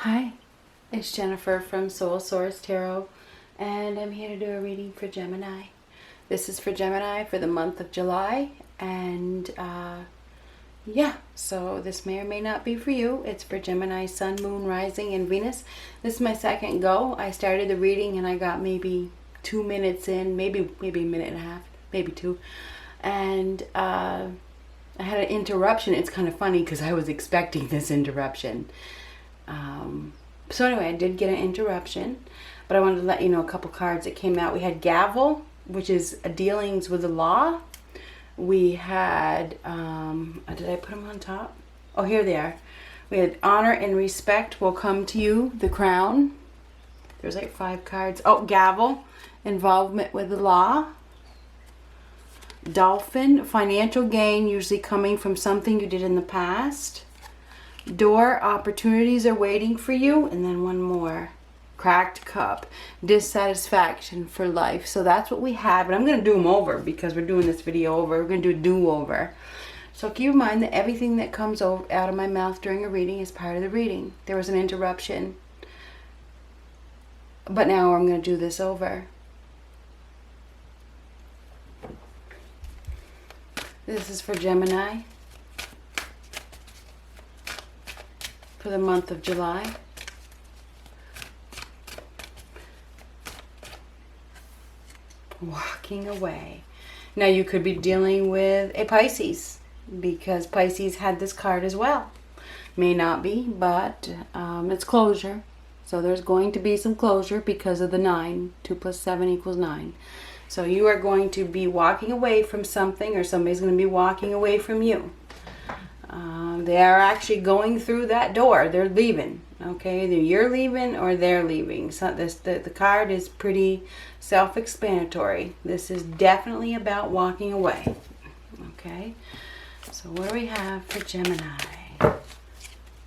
Hi, it's Jennifer from Soul Source Tarot, and I'm here to do a reading for Gemini. This is for Gemini for the month of July, and yeah, so this may or may not be for you. It's for Gemini, Sun, Moon, Rising, and Venus. This is my second go. I started the reading and I got maybe 2 minutes in, maybe a minute and a half, maybe two, and I had an interruption. It's kind of funny because I was expecting this interruption. So anyway, I did get an interruption, but I wanted to let you know a couple cards that came out. We had Gavel, which is dealings with the law. We had, did I put them on top? Oh, here they are. We had Honor and Respect Will Come to You, the Crown. There's like 5 cards. Oh, Gavel, Involvement with the Law. Dolphin, Financial Gain, usually coming from something you did in the past. Door, opportunities are waiting for you. And then one more, Cracked Cup, dissatisfaction for life. So that's what we had, but I'm going to do them over because we're doing this video over. We're going to do a do-over. So keep in mind that everything that comes out of my mouth during a reading is part of the reading. There was an interruption, but now I'm going to do this over. This is for Gemini for the month of July. Walking away. Now you could be dealing with a Pisces because Pisces had this card as well. May not be, but it's closure. So there's going to be some closure because of the 9. 2 + 7 = 9. So you are going to be walking away from something, or somebody's going to be walking away from you. They are actually going through that door. They're leaving. Okay, either you're leaving or they're leaving. So the card is pretty self-explanatory. This is definitely about walking away. Okay, so what do we have for Gemini?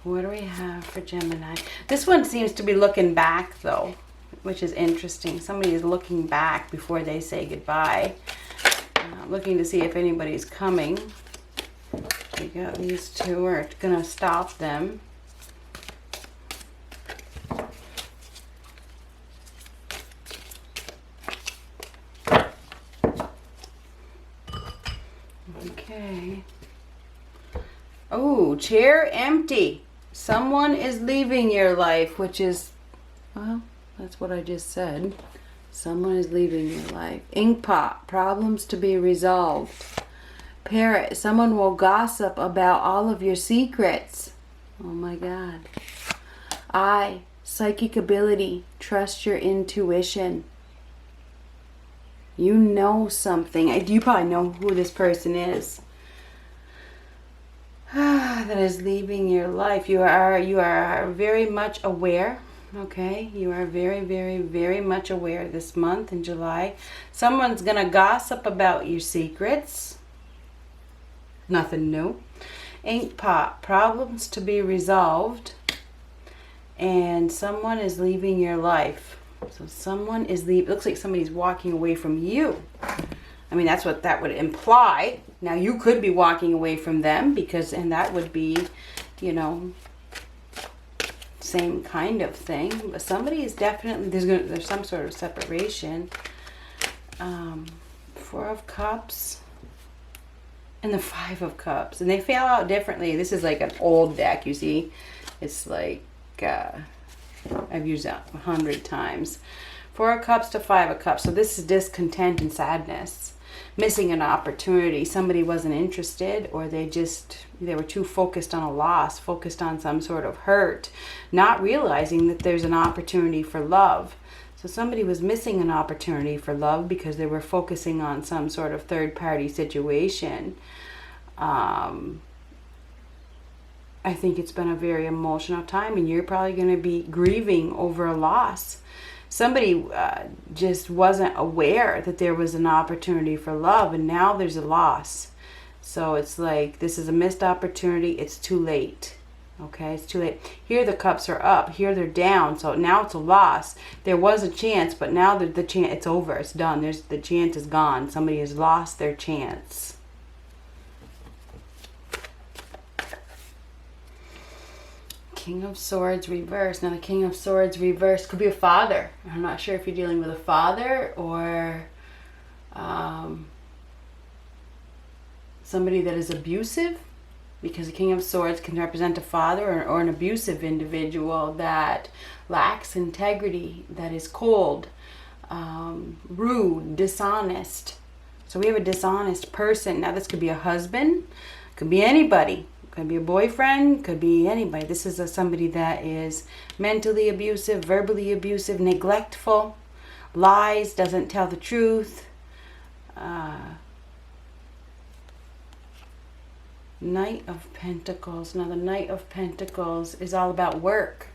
What do we have for Gemini? This one seems to be looking back though, which is interesting. Somebody is looking back before they say goodbye. Looking to see if anybody's coming. We got these two are going to stop them. Okay. Oh, chair empty. Someone is leaving your life, which is, well, that's what I just said. Someone is leaving your life. Inkpot, problems to be resolved. Parrot, someone will gossip about all of your secrets. Oh my God. Eye, psychic ability, trust your intuition. You know something. You probably know who this person is. That is leaving your life. You are very much aware. Okay, you are very, very, very much aware this month in July. Someone's gonna gossip about your secrets. Nothing new. Inkpot, problems to be resolved, and someone is leaving your life. So someone is leaving. Looks like somebody's walking away from you. I mean, that's what that would imply. Now you could be walking away from them because, and that would be, you know, same kind of thing. But somebody is definitely there's some sort of separation. 4 of Cups. And the 5 of Cups, and they fail out differently. This is like an old deck, you see. It's like I've used that 100 times. 4 of Cups to 5 of Cups. So this is discontent and sadness, missing an opportunity. Somebody wasn't interested, or they were too focused on a loss, focused on some sort of hurt, not realizing that there's an opportunity for love. So somebody was missing an opportunity for love because they were focusing on some sort of third-party situation. I think it's been a very emotional time, and you're probably going to be grieving over a loss. Somebody just wasn't aware that there was an opportunity for love, and now there's a loss. So it's like this is a missed opportunity. It's too late. Okay, it's too late. Here the cups are up. Here they're down. So now it's a loss. There was a chance, but now the chance, it's over. It's done. The chance is gone. Somebody has lost their chance. King of Swords reverse. Now the King of Swords reverse could be a father. I'm not sure if you're dealing with a father or somebody that is abusive, because the King of Swords can represent a father or an abusive individual that lacks integrity, that is cold, rude, dishonest. So we have a dishonest person. Now this could be a husband, could be anybody. Could be a boyfriend, could be anybody. This is somebody that is mentally abusive, verbally abusive, neglectful, lies, doesn't tell the truth. Knight of Pentacles. Now the Knight of Pentacles is all about work.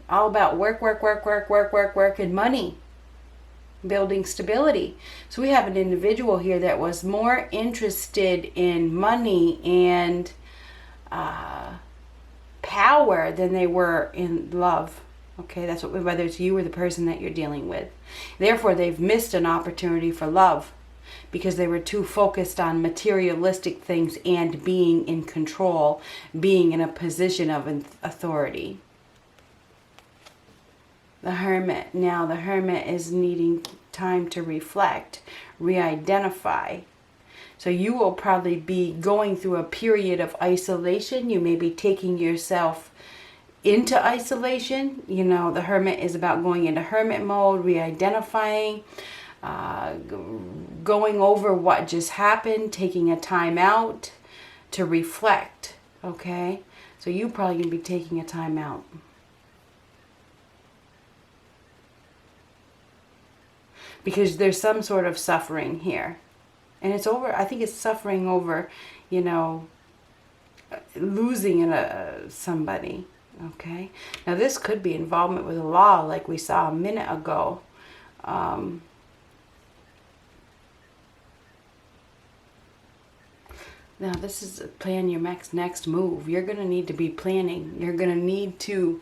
All about work, and money. Building stability. So we have an individual here that was more interested in money and power than they were in love. Okay, that's what, whether it's you or the person that you're dealing with. Therefore, they've missed an opportunity for love because they were too focused on materialistic things and being in control, being in a position of authority. The Hermit. Now the Hermit is needing time to reflect, re-identify. So you will probably be going through a period of isolation. You may be taking yourself into isolation. You know, the Hermit is about going into hermit mode, re-identifying, going over what just happened, taking a time out to reflect. Okay? So you probably going to be taking a time out. Because there's some sort of suffering here. And it's over, I think it's suffering over, you know, losing somebody. Okay? Now this could be involvement with the law like we saw a minute ago. Now this is plan your next move. You're going to need to be planning. You're going to need to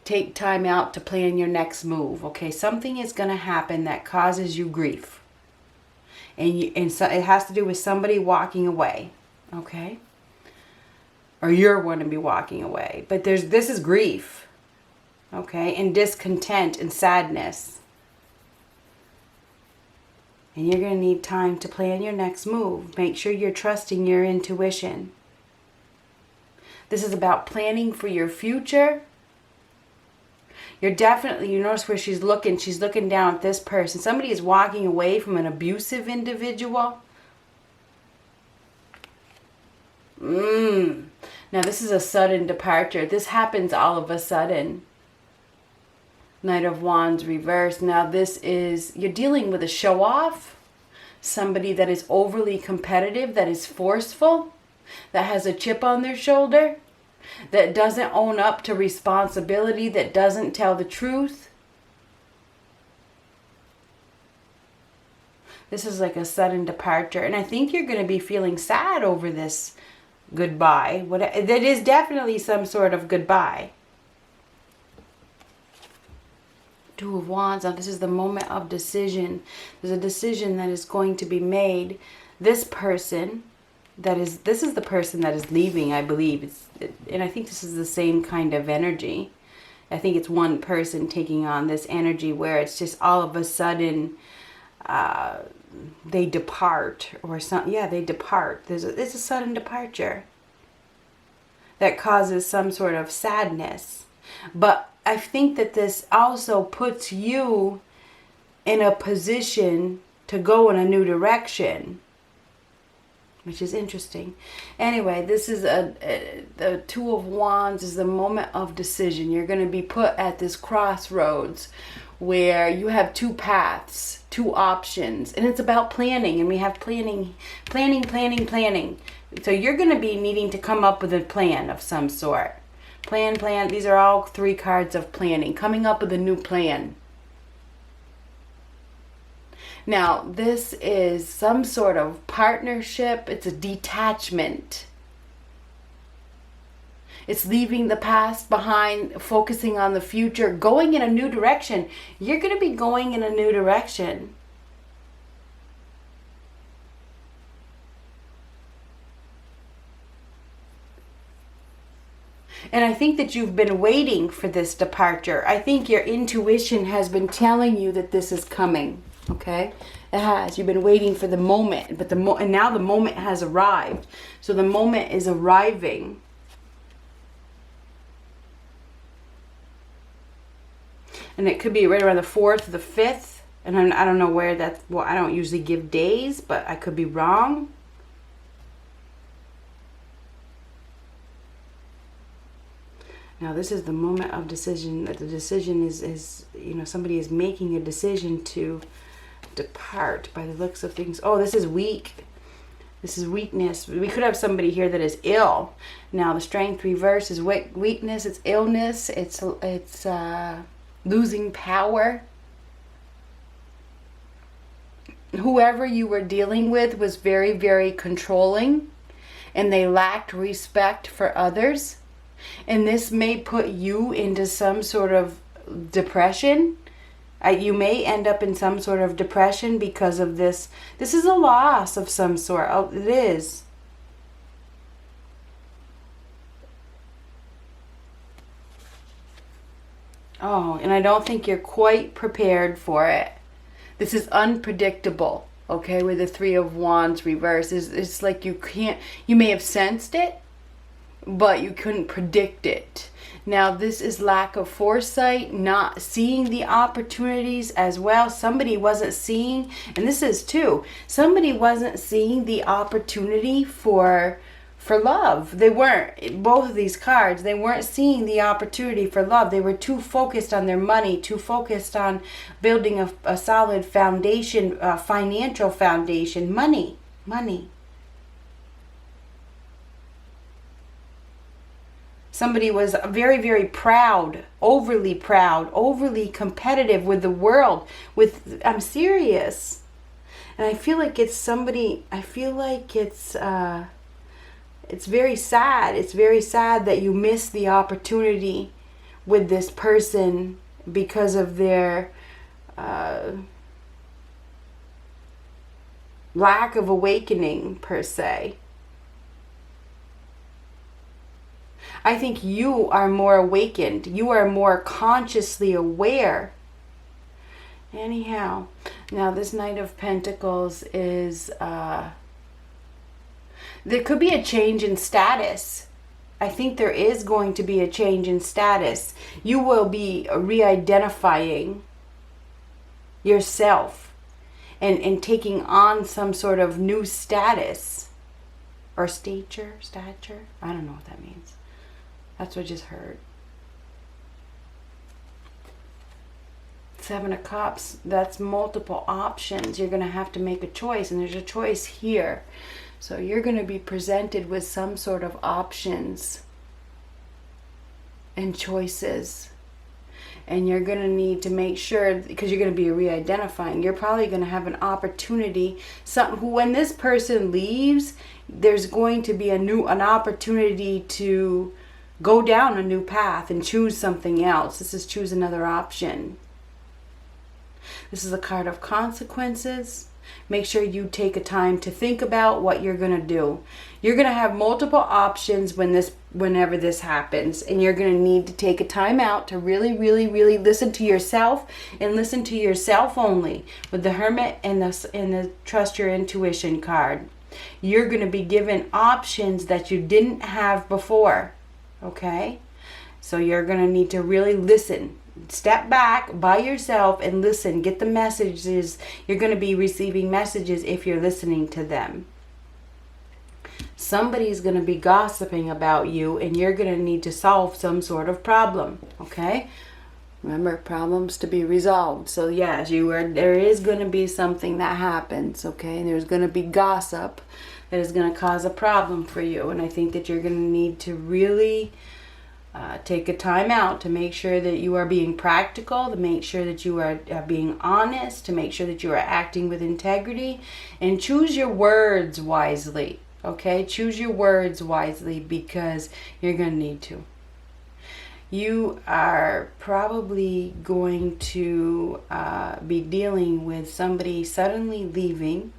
take time out to plan your next move. Okay, something is going to happen that causes you grief, and so it has to do with somebody walking away. Okay, or you're going to be walking away. But this is grief. Okay, and discontent and sadness, and you're going to need time to plan your next move. Make sure you're trusting your intuition. This is about planning for your future. You're definitely, you notice where she's looking down at this person. Somebody is walking away from an abusive individual. Now this is a sudden departure. This happens all of a sudden. Knight of Wands reversed. Now this is, you're dealing with a show-off. Somebody that is overly competitive, that is forceful, that has a chip on their shoulder, that doesn't own up to responsibility, that doesn't tell the truth. This is like a sudden departure. And I think you're going to be feeling sad over this goodbye. That is definitely some sort of goodbye. Two of Wands. Now this is the moment of decision. There's a decision that is going to be made. This person... this is the person that is leaving, I believe. And I think this is the same kind of energy. I think it's one person taking on this energy where it's just all of a sudden they depart or something. Yeah, they depart. It's a sudden departure that causes some sort of sadness. But I think that this also puts you in a position to go in a new direction, which is interesting. Anyway, this is the Two of Wands is the moment of decision. You're going to be put at this crossroads where you have two paths, two options, and it's about planning. And we have planning. So you're going to be needing to come up with a plan of some sort. Plan. These are all three cards of planning. Coming up with a new plan. Now, this is some sort of partnership. It's a detachment. It's leaving the past behind, focusing on the future, going in a new direction. You're going to be going in a new direction. And I think that you've been waiting for this departure. I think your intuition has been telling you that this is coming. Okay? It has. You've been waiting for the moment, but and now the moment has arrived. So the moment is arriving. And it could be right around the 4th or the 5th. And I don't know where that's, well, I don't usually give days, but I could be wrong. Now this is the moment of decision. That the decision is, you know, somebody is making a decision to depart by the looks of things. Oh, this is weak. This is weakness. We could have somebody here that is ill. Now the strength reverse is weakness. It's illness. It's losing power. Whoever you were dealing with was very, very controlling, and they lacked respect for others. And this may put you into some sort of depression. You may end up in some sort of depression because of this. This is a loss of some sort. Oh, it is. Oh, and I don't think you're quite prepared for it. This is unpredictable, okay, with the 3 of Wands reverse. It's like you may have sensed it, but you couldn't predict it. Now, this is lack of foresight, not seeing the opportunities as well. Somebody wasn't seeing, and this is too, somebody wasn't seeing the opportunity for love. They weren't, both of these cards, they weren't seeing the opportunity for love. They were too focused on their money, too focused on building a solid foundation, financial foundation, money. Somebody was very, very proud, overly competitive with the world. I'm serious. And I feel like it's somebody, it's very sad. It's very sad that you missed the opportunity with this person because of their lack of awakening, per se. I think you are more awakened. You are more consciously aware. Anyhow, now this Knight of Pentacles is... there could be a change in status. I think there is going to be a change in status. You will be re-identifying yourself and taking on some sort of new status or stature. I don't know what that means. That's what I just heard. 7 of Cups, that's multiple options. You're going to have to make a choice, and there's a choice here. So you're going to be presented with some sort of options and choices. And you're going to need to make sure, because you're going to be re-identifying, you're probably going to have an opportunity. When this person leaves, there's going to be an opportunity to go down a new path and choose something else. This is choose another option. This is a card of consequences. Make sure you take a time to think about what you're going to do. You're going to have multiple options whenever this happens, and you're going to need to take a time out to really, really, really listen to yourself, and listen to yourself only with the Hermit and the Trust Your Intuition card. You're going to be given options that you didn't have before, okay? So you're going to need to really listen. Step back by yourself and listen. Get the messages. You're going to be receiving messages if you're listening to them. Somebody's going to be gossiping about you, and you're going to need to solve some sort of problem. Okay? Remember, problems to be resolved. So yes, there is going to be something that happens. Okay? There's going to be gossip that is going to cause a problem for you. And I think that you're going to need to really take a time out to make sure that you are being practical, to make sure that you are being honest, to make sure that you are acting with integrity, and choose your words wisely. Okay? Choose your words wisely, because you're going to need to. You are probably going to be dealing with somebody suddenly leaving,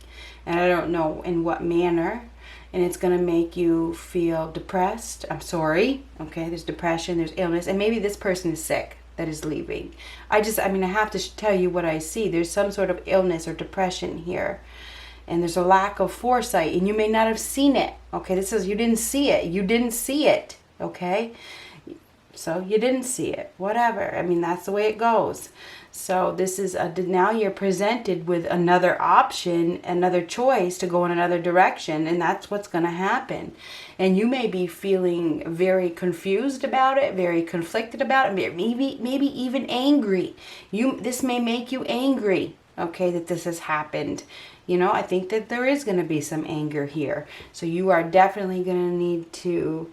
and I don't know in what manner. and it's going to make you feel depressed. I'm sorry. Okay, there's depression, there's illness, and maybe this person is sick that is leaving. I have to tell you what I see. There's some sort of illness or depression here. And there's a lack of foresight, and you may not have seen it. Okay, this is, you didn't see it. You didn't see it. Okay, so you didn't see it. Whatever. I mean, that's the way it goes. So this is now you're presented with another option, another choice to go in another direction, and that's what's going to happen. And you may be feeling very confused about it, very conflicted about it, maybe even angry. This may make you angry. Okay, that this has happened. You know, I think that there is going to be some anger here. So you are definitely going to need to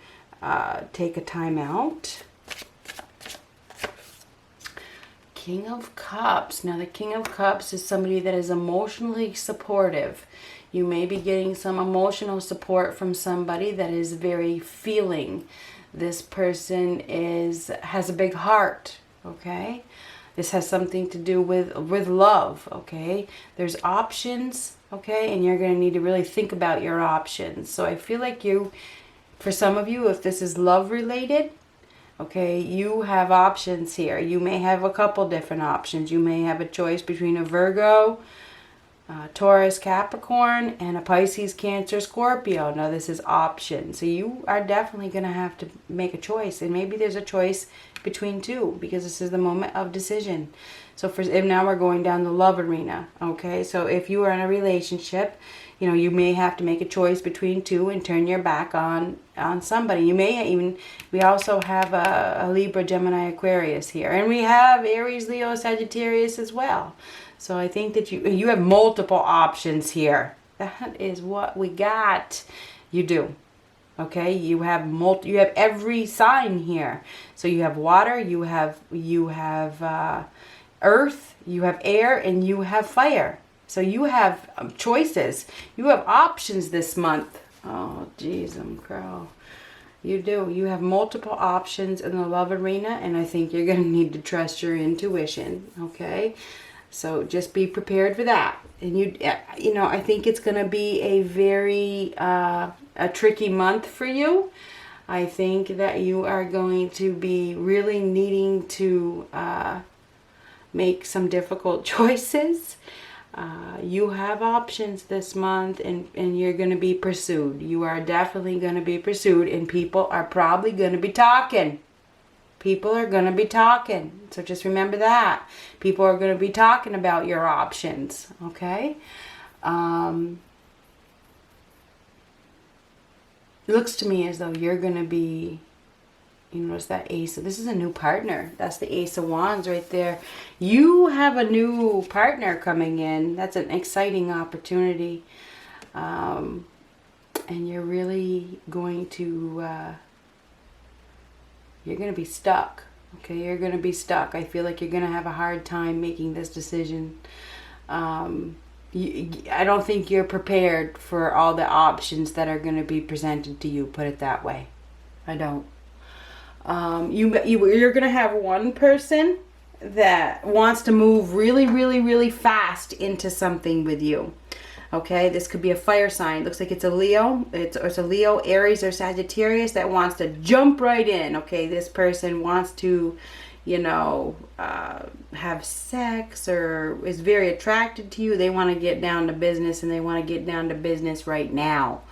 take a time out. King of Cups. Now, the King of Cups is somebody that is emotionally supportive. You may be getting some emotional support from somebody that is very feeling. This person has a big heart, okay? This has something to do with love, okay? There's options, okay? And you're going to need to really think about your options. So I feel like for some of you, if this is love related, okay, you have options here. You may have a couple different options. You may have a choice between a Virgo, Taurus, Capricorn, and a Pisces, Cancer, Scorpio. Now this is options. So you are definitely going to have to make a choice. And maybe there's a choice between two, because this is the moment of decision. So now we're going down the love arena. Okay, so if you are in a relationship, you know, you may have to make a choice between two and turn your back on somebody. You may even, we also have a Libra, Gemini, Aquarius here. And we have Aries, Leo, Sagittarius as well. So I think that you have multiple options here. That is what we got. You do. Okay, you have every sign here. So you have water, you have earth, you have air, and you have fire. So you have choices. You have options this month. Oh, geez, crow. You do. You have multiple options in the love arena, and I think you're going to need to trust your intuition. Okay, so just be prepared for that. And you know, I think it's going to be a very a tricky month for you. I think that you are going to be really needing to make some difficult choices. You have options this month, and you're going to be pursued. You are definitely going to be pursued, and people are probably going to be talking. People are going to be talking. So just remember that. People are going to be talking about your options. Okay? It looks to me as though you're going to be, you notice that ace. This is a new partner. That's the Ace of Wands right there. You have a new partner coming in. That's an exciting opportunity. And you're really going to, you're going to be stuck. Okay, you're going to be stuck. I feel like you're going to have a hard time making this decision. I don't think you're prepared for all the options that are going to be presented to you, put it that way. I don't. You're going to have one person that wants to move really, really, really fast into something with you. Okay, this could be a fire sign. Looks like it's a Leo. It's a Leo, Aries, or Sagittarius that wants to jump right in. Okay, this person wants to, you know, have sex or is very attracted to you. They want to get down to business, and they want to get down to business right now.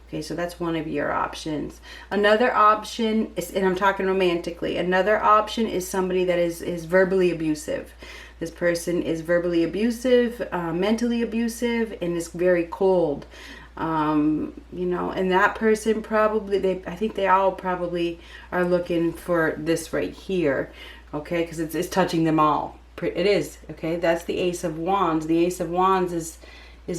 Okay, so that's one of your options. Another option is, and I'm talking romantically, another option is somebody that is verbally abusive. This person is verbally abusive, mentally abusive, and is very cold. You know, and that person probably, I think they all probably are looking for this right here. Okay, because it's touching them all. It is. Okay, that's the Ace of Wands. The Ace of Wands is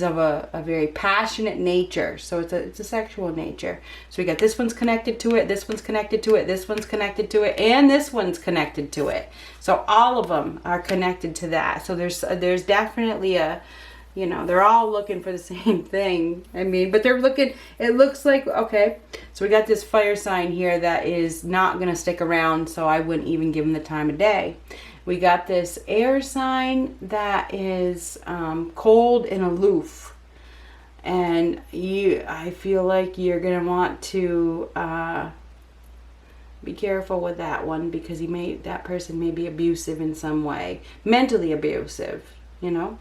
of a very passionate nature. So it's a sexual nature. So we got this one's connected to it, this one's connected to it, this one's connected to it, and this one's connected to it. So all of them are connected to that. So there's definitely a, you know, they're all looking for the same thing. I mean, but they're looking, it looks like, okay, so we got this fire sign here that is not going to stick around, so I wouldn't even give them the time of day. We got this air sign that is cold and aloof. And I feel like you're going to want to be careful with that one, because that person may be abusive in some way, mentally abusive, you know.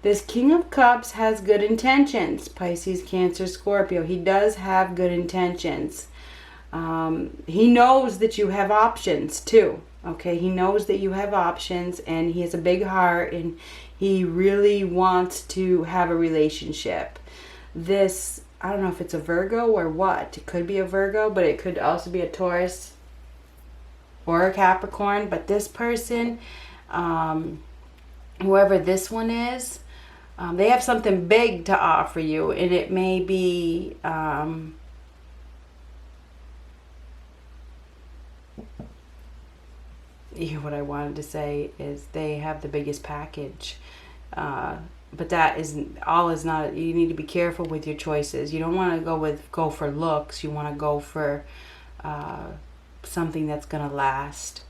This King of Cups has good intentions. Pisces, Cancer, Scorpio. He does have good intentions. He knows that you have options too. Okay, he knows that you have options, and he has a big heart, and he really wants to have a relationship. This, I don't know if it's a Virgo or what. It could be a Virgo, but it could also be a Taurus or a Capricorn. But this person, whoever this one is, they have something big to offer you, and it may be what I wanted to say is they have the biggest package. But that isn't all. Is not. You need to be careful with your choices. You don't want to go for looks. You want to go for something that's gonna last.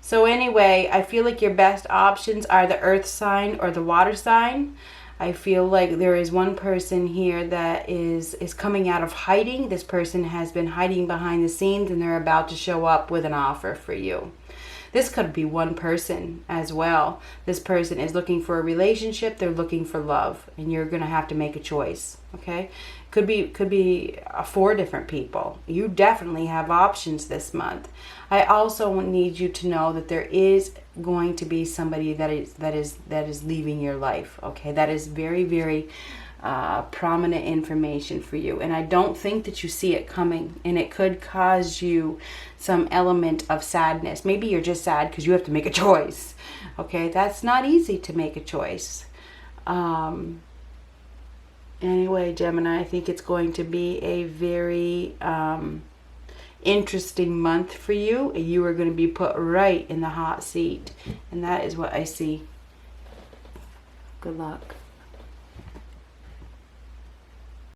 So anyway, I feel like your best options are the earth sign or the water sign. I feel like there is one person here that is coming out of hiding. This person has been hiding behind the scenes, and they're about to show up with an offer for you. This could be one person as well. This person is looking for a relationship. They're looking for love, and you're going to have to make a choice. Okay, could be 4 different people. You definitely have options this month. I also need you to know that there is going to be somebody that is leaving your life. Okay, that is very, very prominent information for you, and I don't think that you see it coming, and it could cause you some element of sadness. Maybe you're just sad because you have to make a choice. Okay, that's not easy to make a choice. Anyway, Gemini, I think it's going to be a very interesting month for you. You are going to be put right in the hot seat, and that is what I see. Good luck.